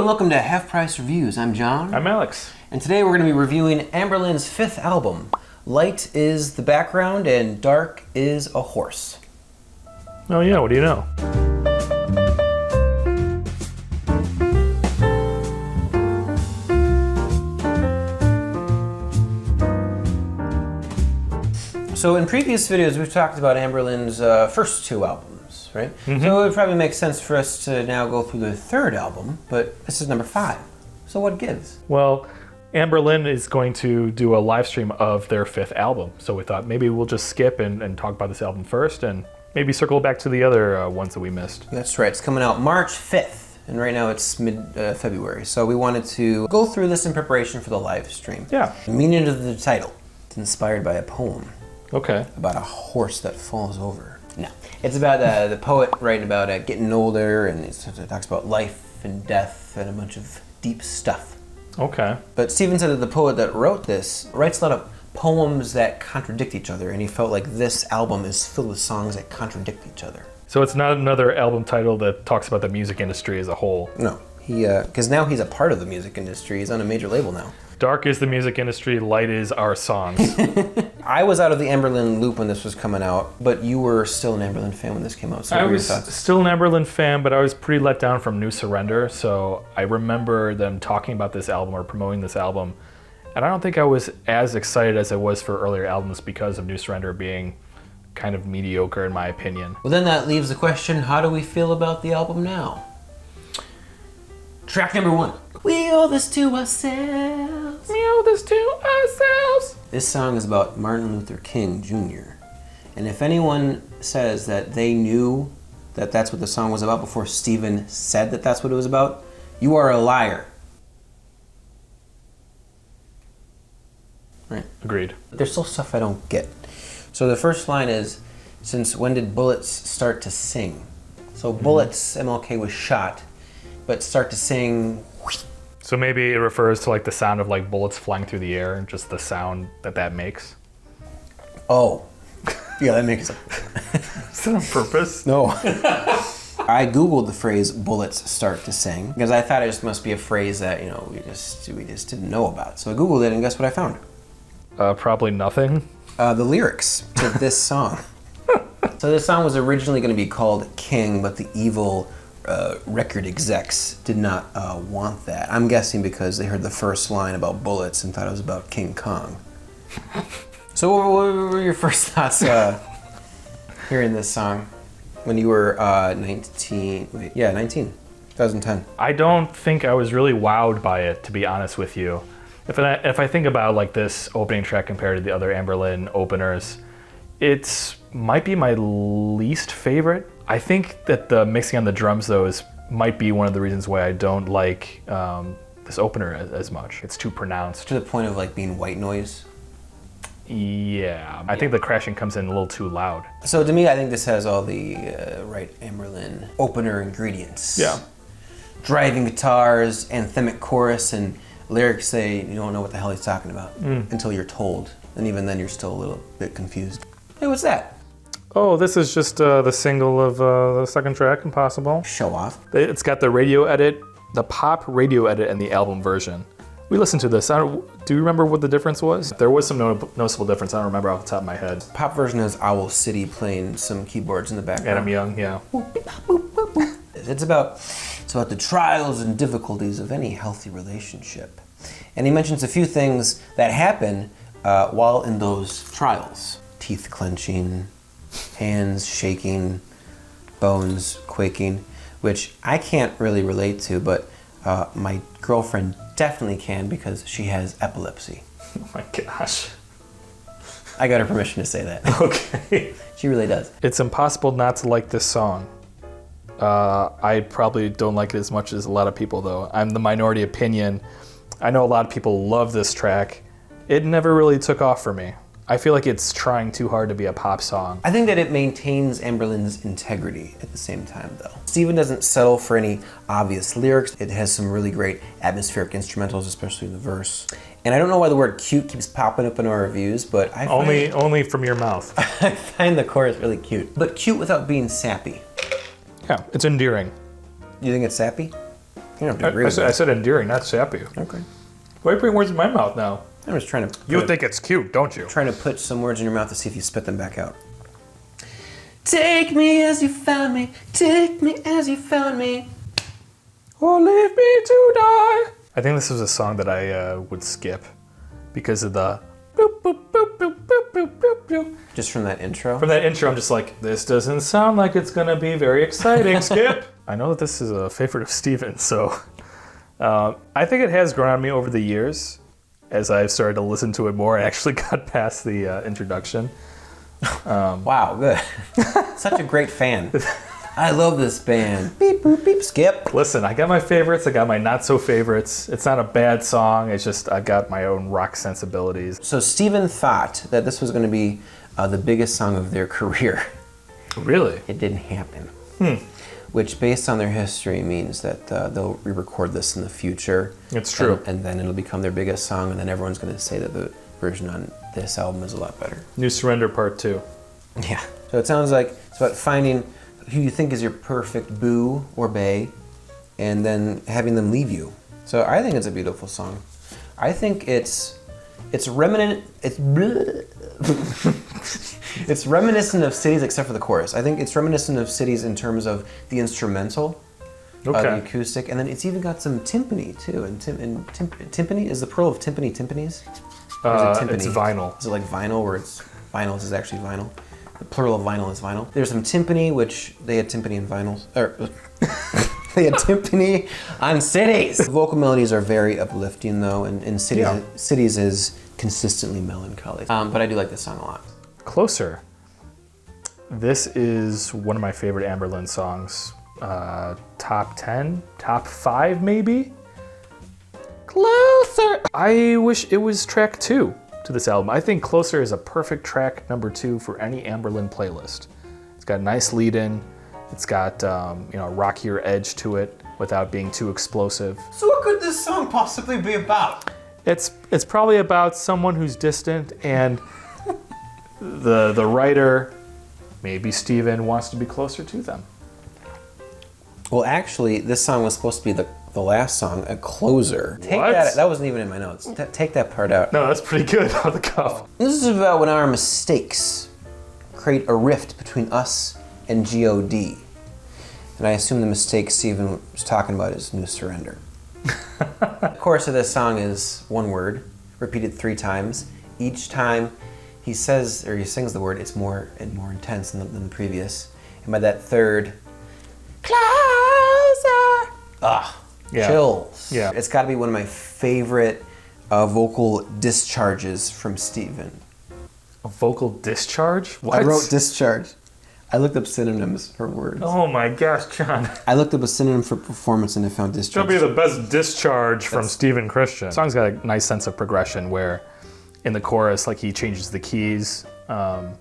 and welcome to Half Price Reviews. I'm John. I'm Alex. And today we're going to be reviewing Anberlin's fifth album. Light is the background and dark is a horse. Oh yeah, what do you know? So in previous videos we've talked about Anberlin's first two albums, right? Mm-hmm. So it would probably make sense for us to now go through the third album, but this is number 5. So what gives? Well, Anberlin is going to do a live stream of their fifth album, so we thought maybe we'll just skip and talk about this album first and maybe circle back to the other ones that we missed. That's right, it's coming out March 5th, and right now it's mid-February. So we wanted to go through this in preparation for the live stream. Yeah. The meaning of the title, it's inspired by a poem. Okay. About a horse that falls over. No, it's about the poet writing about getting older, and it talks about life and death and a bunch of deep stuff. Okay. But Stephen said that the poet that wrote this writes a lot of poems that contradict each other, and he felt like this album is filled with songs that contradict each other. So it's not another album title that talks about the music industry as a whole. No, because now he's a part of the music industry. He's on a major label now. Dark is the music industry, light is our songs. I was out of the Anberlin loop when this was coming out, but you were still an Anberlin fan when this came out. So I what were your was thoughts? still an Anberlin fan, but I was pretty let down from New Surrender, so I remember them talking about this album or promoting this album, and I don't think I was as excited as I was for earlier albums because of New Surrender being kind of mediocre in my opinion. Well, then that leaves the question, how do we feel about the album now? Track number 1. We owe this to ourselves. We owe this to ourselves. This song is about Martin Luther King Jr. And if anyone says that they knew that that's what the song was about before Stephen said that that's what it was about, you are a liar. Right. Agreed. There's still stuff I don't get. So the first line is, since when did bullets start to sing? So bullets, MLK was shot, but start to sing. So maybe it refers to like the sound of like bullets flying through the air and just the sound that makes. Oh, yeah, that makes sense. Is that on purpose? No. I Googled the phrase bullets start to sing because I thought it just must be a phrase that, we just didn't know about. So I Googled it and guess what I found? Probably nothing. The lyrics to this song. So this song was originally going to be called King, but the evil record execs did not want that. I'm guessing because they heard the first line about bullets and thought it was about King Kong. So what were your first thoughts hearing this song when you were 19? 2010. I don't think I was really wowed by it, to be honest with you. If I think about like this opening track compared to the other Anberlin openers, it might be my least favorite. I think that the mixing on the drums though might be one of the reasons why I don't like this opener as much. It's too pronounced. To the point of like being white noise. Yeah, I think the crashing comes in a little too loud. So to me, I think this has all the right Anberlin opener ingredients. Yeah. Driving guitars, anthemic chorus, and lyrics that you don't know what the hell he's talking about until you're told. And even then you're still a little bit confused. Hey, what's that? Oh, this is just the single of the second track, Impossible. Show off. It's got the radio edit, the pop radio edit, and the album version. We listened to this. Do you remember what the difference was? There was some noticeable difference. I don't remember off the top of my head. Pop version has Owl City playing some keyboards in the background. Adam Young, yeah. It's about the trials and difficulties of any healthy relationship. And he mentions a few things that happen while in those trials. Teeth clenching, hands shaking, bones quaking, which I can't really relate to, but my girlfriend definitely can because she has epilepsy. Oh my gosh. I got her permission to say that. Okay. She really does. It's impossible not to like this song. I probably don't like it as much as a lot of people though. I'm the minority opinion. I know a lot of people love this track. It never really took off for me. I feel like it's trying too hard to be a pop song. I think that it maintains Anberlin's integrity at the same time, though. Stephen doesn't settle for any obvious lyrics. It has some really great atmospheric instrumentals, especially in the verse. And I don't know why the word cute keeps popping up in our reviews, but I find... Only from your mouth. I find the chorus really cute. But cute without being sappy. Yeah, it's endearing. You think it's sappy? You don't have to agree with I me. said endearing, not sappy. Okay. Why are you putting words in my mouth now? I'm just trying to. You think it's cute, don't you? Trying to put some words in your mouth to see if you spit them back out. Take me as you found me. Take me as you found me. Or leave me to die. I think this was a song that I would skip because of the boop, boop, boop, boop, boop, boop, boop, boop. Just from that intro. From that intro, I'm just like, this doesn't sound like it's gonna be very exciting. Skip. I know that this is a favorite of Steven's, so I think it has grown on me over the years as I've started to listen to it more. I actually got past the introduction. Wow, good. Such a great fan. I love this band. Beep, boop, beep, skip. Listen, I got my favorites, I got my not so favorites. It's not a bad song, it's just I've got my own rock sensibilities. So Steven thought that this was going to be the biggest song of their career. Really? It didn't happen. Which, based on their history, means that they'll re-record this in the future. It's true. And then it'll become their biggest song, and then everyone's going to say that the version on this album is a lot better. New Surrender Part 2. Yeah. So it sounds like it's about finding who you think is your perfect boo or bae, and then having them leave you. So I think it's a beautiful song. I think it's reminiscent. It's reminiscent of Cities, except for the chorus. I think it's reminiscent of Cities in terms of the instrumental, the acoustic, and then it's even got some timpani too. And timpani is the plural of timpani timpanis. Or is it timpani? It's vinyl. Is it like vinyl, where it's vinyl is actually vinyl? The plural of vinyl is vinyl. There's some timpani, which they had timpani in vinyls, or they had timpani on Cities. The vocal melodies are very uplifting, though, and Cities is consistently melancholy. But I do like this song a lot. Closer. This is one of my favorite Anberlin songs. Top 10, top 5 maybe? Closer! I wish it was track 2 to this album. I think Closer is a perfect track number 2 for any Anberlin playlist. It's got a nice lead in. It's got a rockier edge to it without being too explosive. So what could this song possibly be about? It's probably about someone who's distant, and the writer, maybe Steven, wants to be closer to them. Well, actually, this song was supposed to be the last song, a closer. What? That wasn't even in my notes. Take that part out. No, that's pretty good on the cuff. This is about when our mistakes create a rift between us and G.O.D. And I assume the mistake Steven was talking about is New Surrender. The chorus of this song is one word, repeated 3 times. Each time he says, or he sings the word, it's more and more intense than the previous. And by that third, closer, chills. Yeah. It's got to be one of my favorite vocal discharges from Steven. A vocal discharge? What? I wrote discharge. I looked up synonyms for words. Oh my gosh, John. I looked up a synonym for performance and I found discharge. That'll be the best discharge from Steven Christian. The song's got a nice sense of progression where in the chorus, like he changes the keys. You know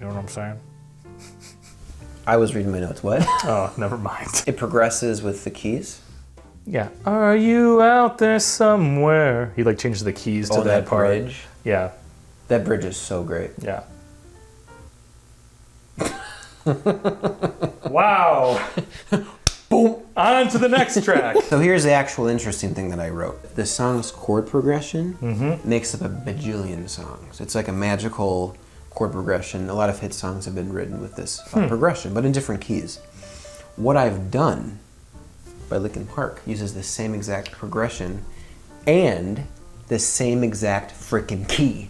what I'm saying? I was reading my notes. What? Oh, never mind. It progresses with the keys. Yeah. Are you out there somewhere? He like changes the keys to that part. Bridge. Yeah. That bridge is so great. Yeah. Wow. Boom. On to the next track. So here's the actual interesting thing that I wrote. The song's chord progression makes up a bajillion songs. It's like a magical chord progression. A lot of hit songs have been written with this progression, but in different keys. What I've Done by Linkin Park uses the same exact progression and the same exact freaking key.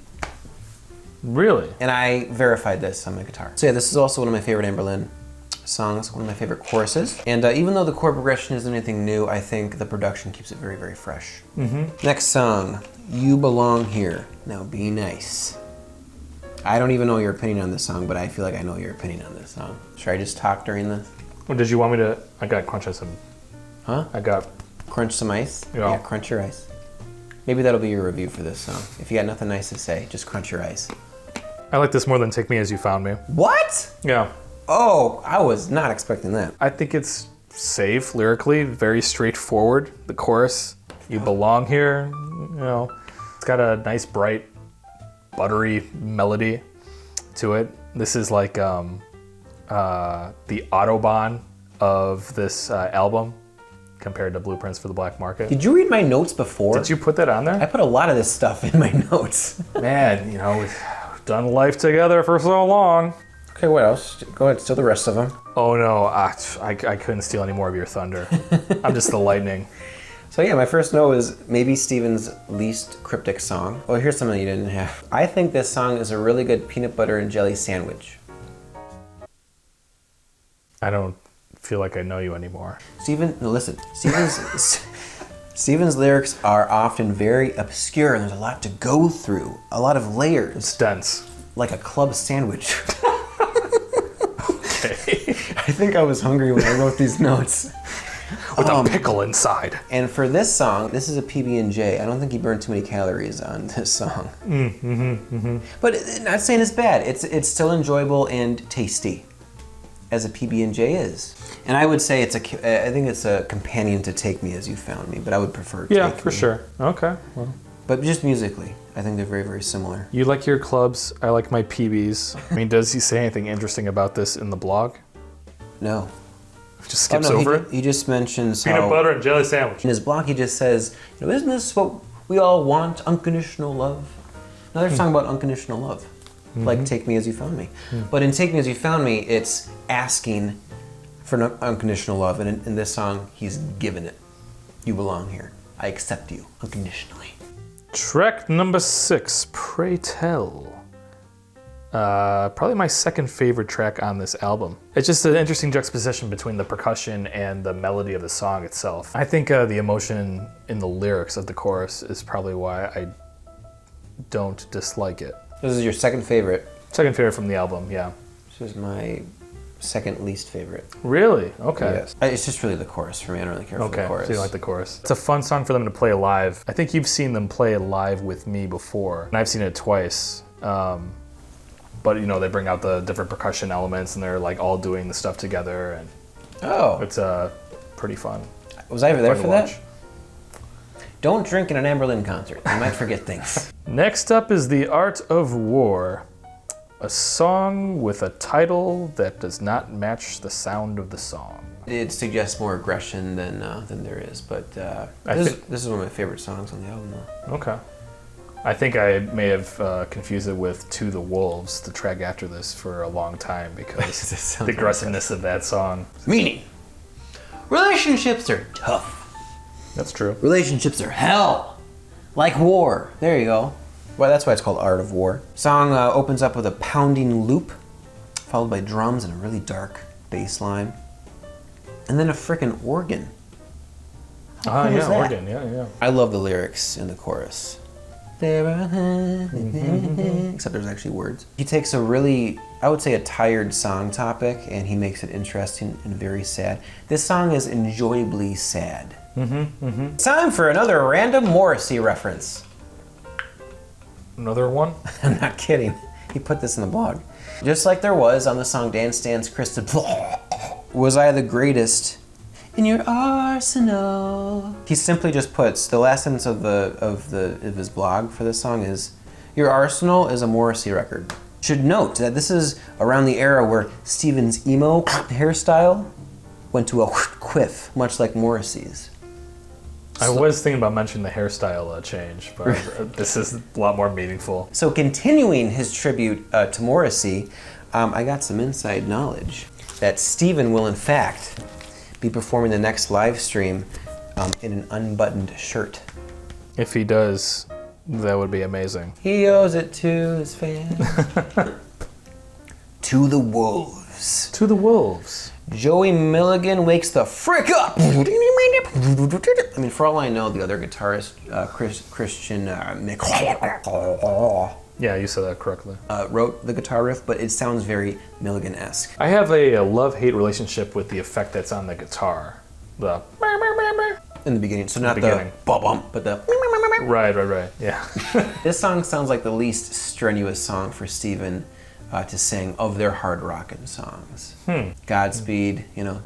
Really? And I verified this on my guitar. So yeah, this is also one of my favorite Anberlin songs, one of my favorite choruses. And even though the chord progression isn't anything new, I think the production keeps it very, very fresh. Next song, You Belong Here. Now be nice. I don't even know your opinion on this song, but I feel like I know your opinion on this song. Should I just talk during this? Well, did you want me to? I got crunch some. Huh? I got. Crunch some ice? Yeah. Crunch your ice. Maybe that'll be your review for this song. If you got nothing nice to say, just crunch your ice. I like this more than Take Me As You Found Me. What? Yeah. Oh, I was not expecting that. I think it's safe lyrically, very straightforward. The chorus, you belong here, you know. It's got a nice, bright, buttery melody to it. This is like the Autobahn of this album. compared to Blueprints for the Black Market. Did you read my notes before? Did you put that on I there? put a lot of this stuff in my notes. Man, you know, we've done life together for so long. Okay, what else? Go ahead, steal the rest of them. Oh no, I couldn't steal any more of your thunder. I'm just the lightning. So yeah, my first note was maybe Steven's least cryptic song. Oh, here's something you didn't have. I think this song is a really good peanut butter and jelly sandwich. I don't feel like I know you anymore. Steven's lyrics are often very obscure and there's a lot to go through, a lot of layers, It's dense. like a club sandwich. Okay. I think I was hungry when I wrote these notes. With a pickle inside. And for this song, this is a PB&J. I don't think he burned too many calories on this song. But not saying it's bad. It's still enjoyable and tasty, as a PB&J is. And I would say I think it's a companion to Take Me As You Found Me, but I would prefer Take Yeah, Me. for sure. Okay. Well, But just musically, I think they're very, very similar. you like your clubs. I like my PBs. I mean, does he say anything interesting about this in the blog? No. Just skips over it. He just mentions Peanut how butter and jelly sandwich. in his blog he just says, isn't this what we all want? Unconditional love. Another song about unconditional love, like Take Me As You Found Me. But in Take Me As You Found Me, it's asking for unconditional love, and in this song, he's given it. You belong here. I accept you unconditionally. Track number 6, Pray Tell. Probably my second favorite track on this album. It's just an interesting juxtaposition between the percussion and the melody of the song itself. I think the emotion in the lyrics of the chorus is probably why I don't dislike it. This is your second favorite. Second favorite from the album, yeah. This is my second least favorite. Really? Okay. Yes. It's just really the chorus for me. I don't really care for Okay, the chorus. so you like the chorus. It's a fun song for them to play live. I think you've seen them play it live with me before, and I've seen it twice. But they bring out the different percussion elements, and they're like all doing the stuff together, and Oh, it's pretty fun. was I ever there Fun for to watch. that? Don't drink in an Amberlin concert. You might forget things. Next up is The Art of War, a song with a title that does not match the sound of the song. It suggests more aggression than there is, but this is one of my favorite songs on the album, though. Okay. I think I may have confused it with To the Wolves, the track after this, for a long time because the aggressiveness of that song. Meaning, relationships are tough. That's true. Relationships are hell. Like war. There you go. Well, that's why it's called Art of War. Song opens up with a pounding loop, followed by drums and a really dark bass line. And then a frickin' organ. How cool is Yeah, that? organ, yeah. I love the lyrics in the chorus. Except there's actually words. He takes a really, I would say, a tired song topic and he makes it interesting and very sad. This song is enjoyably sad. Time for another random Morrissey reference. Another one? I'm not kidding. He put this in the blog. Just like there was on the song Dance Dance Krista, was I the greatest in your arsenal? He simply just puts the last sentence of his blog for this song is, your arsenal is a Morrissey record. Should note that this is around the era where Steven's emo hairstyle went to a quiff, much like Morrissey's. I was thinking about mentioning the hairstyle change, but this is a lot more meaningful. So continuing his tribute to Morrissey, I got some inside knowledge that Steven will in fact be performing the next live stream in an unbuttoned shirt. If he does, that would be amazing. He owes it to his fans. To the Wolves. To the Wolves. Joey Milligan wakes the frick up. I mean, for all I know, the other guitarist, Christian Yeah, you said that correctly. wrote the guitar riff, but it sounds very Milligan-esque. I have a love-hate relationship with the effect that's on the guitar. The In the beginning, so not the beginning. bump, but the. right, yeah. This song sounds like the least strenuous song for Steven to sing of their hard rockin' songs. Godspeed,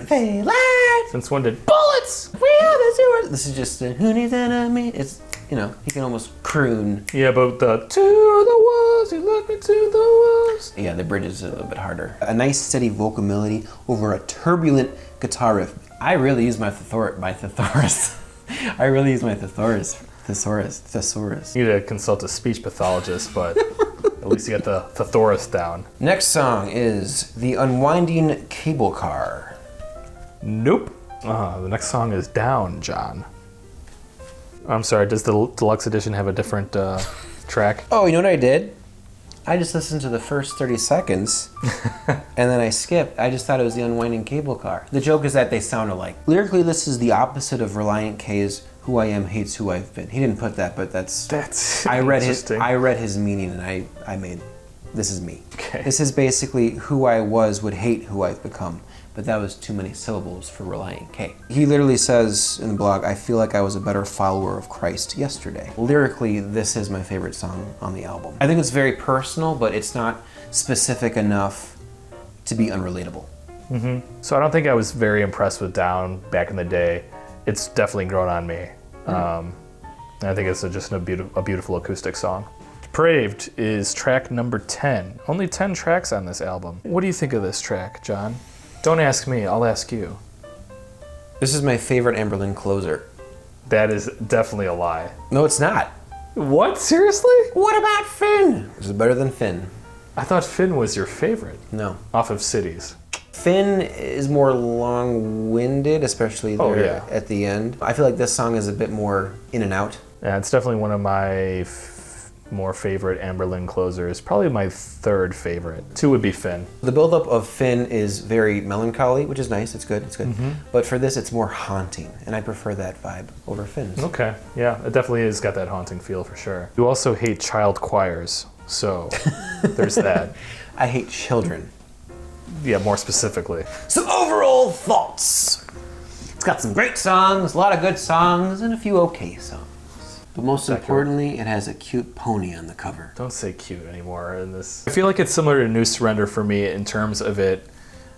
Hey, lads! Since when did Bullets! We are the doers! This is just who needs enemy? It's, he can almost croon. Yeah, but the To the walls, you led me to the walls. Yeah, the bridge is a little bit harder. A nice steady vocal melody over a turbulent guitar riff. I really use my thesaurus. I really use my thesaurus. You need to consult a speech pathologist, but at least you get the thesaurus down. Next song is The Unwinding Cable Car. Nope. The next song is Down, John. I'm sorry, does the deluxe edition have a different track? Oh, you know what I did? I just listened to the first 30 seconds and then I skipped. I just thought it was The Unwinding Cable Car. The joke is that they sound alike. Lyrically, this is the opposite of Relient K's Who I Am Hates Who I've Been. He didn't put that, but that's I read his meaning and I made this is me. Okay. This is basically who I was would hate who I've become. But that was too many syllables for Relient K. He literally says in the blog, I feel like I was a better follower of Christ yesterday. Lyrically, this is my favorite song on the album. I think it's very personal, but it's not specific enough to be unrelatable. So I don't think I was very impressed with Down back in the day. It's definitely grown on me. And I think it's just a beautiful acoustic song. Depraved is track number 10. Only 10 tracks on this album. What do you think of this track, John? Don't ask me, I'll ask you. This is my favorite Amberlin closer. That is definitely a lie. No, it's not. What? Seriously? What about Finn? This is better than Finn. I thought Finn was your favorite. No. Off of Cities. Finn is more long-winded, especially there at the end. I feel like this song is a bit more in and out. Yeah, it's definitely one of my more favorite Amberlin closers. Probably my third favorite. 2 would be Finn. The buildup of Finn is very melancholy, which is nice. It's good. It's good. But for this, it's more haunting, and I prefer that vibe over Finn's. Okay, yeah, it definitely has got that haunting feel for sure. You also hate child choirs, so there's that. I hate children. Yeah, more specifically. Some overall thoughts. It's got some great songs, a lot of good songs, and a few okay songs. But most importantly, it has a cute pony on the cover. Don't say cute anymore in this. I feel like it's similar to New Surrender for me in terms of it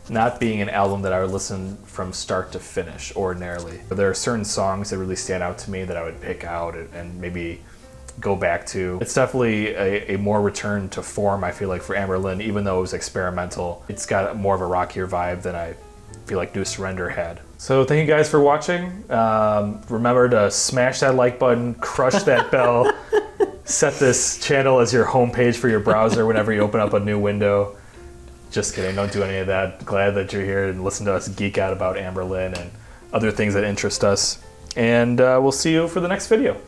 not being an album that I would listen from start to finish ordinarily. But there are certain songs that really stand out to me that I would pick out and maybe go back to. It's definitely a more return to form, I feel like, for Amberlin, even though it was experimental. It's got more of a rockier vibe than I feel like New Surrender had. So thank you guys for watching. Remember to smash that like button, crush that bell, set this channel as your homepage for your browser whenever you open up a new window. Just kidding, don't do any of that. Glad that you're here and listen to us geek out about Amberlin and other things that interest us. And we'll see you for the next video.